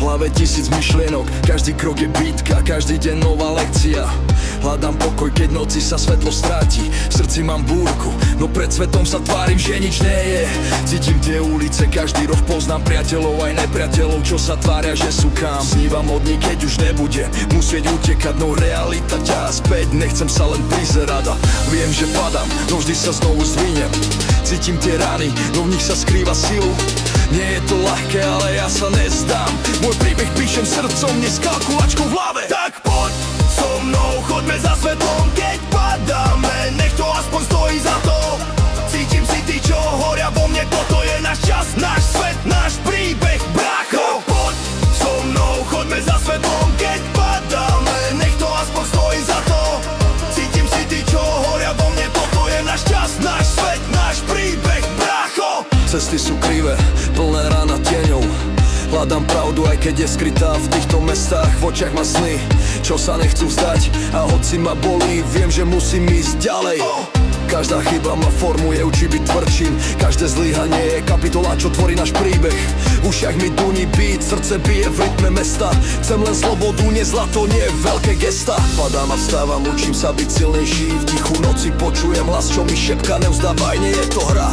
hlave tisíc myšlienok, každý krok je bitka, každý deň nová lekcia. Hľadám pokoj, keď noci sa svetlo stráti. V srdci mám búrku, no pred svetom sa tvárim, že nič nie je. Cítim tie ulice, každý roh poznám priateľov aj nepriateľov, čo sa tvária, že sú kam. Snívam od nich, keď už nebude musieť utekať, no realita ťa späť. Nechcem sa len prizerať a viem, že padám, no vždy sa znovu zdvihnem. Cítim tie rany, no v nich sa skrýva silu. Nie je to ľahké, ale ja sa nezdám. Môj príbeh píšem srdcom, nie s kalkulačkou v hlave. Tak poď so mnou, choďme za svetlom, keď padáme, nech to aspoň stojí za to. Cítim si tí, čo horia vo mne, toto je náš čas, náš svet, náš príbeh, brácho. Poď so mnou, choďme za svetlom, keď padáme, nech to aspoň stojí za to. Cítim si tí, čo horia vo mne, toto je náš čas, náš svet, náš príbeh, brácho. Cesty sú krivé, plné rán a tieňov. Hľadám pravdu, aj keď je skrytá v týchto mestách. V očiach má sny, čo sa nechcú vzdať. A hoci ma bolí, viem, že musím ísť ďalej. Každá chyba ma formuje, učí byť tvrdším. Každé zlyhanie je kapitola, čo tvorí náš príbeh. V ušiach mi duní beat, srdce bije v rytme mesta. Chcem len slobodu, nie zlato, nie veľké gesta. Padám a vstávam, učím sa byť silnejší. V tichu noci počujem hlas, čo mi šepká, nevzdávaj, nie je to hra.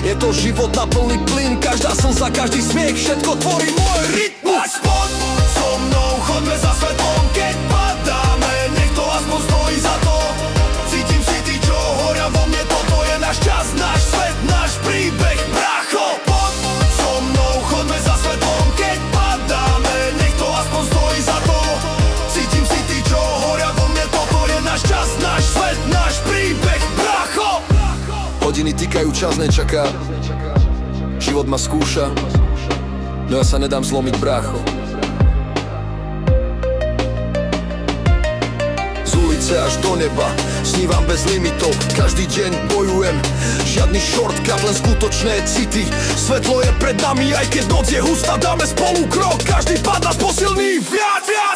Je to život na plný plyn, každá slza, každý smiech, všetko tvorí môj rytmus. Poď so mnou, choďme za svetlom, keď padáme, nech to aspoň stojí za to. Cítim si tí, čo horia vo mne, toto je náš čas, náš svet, náš príbeh, brácho. Poď so mnou, choďme za svetlom, keď padáme, nech to aspoň stojí za to. Cítim si tí, čo horia vo mne, toto je náš čas, náš svet, náš príbeh, brácho. Hodiny týkajú, čas nečaká. Život ma skúša, no ja sa nedám zlomiť, brácho. Z ulice až do neba snívam bez limitov, každý deň bojujem. Žiadny shortcut, len skutočné city. Svetlo je pred nami, aj keď noc je hustá, dáme spolu krok. Každý pád nás posilní viac, viac.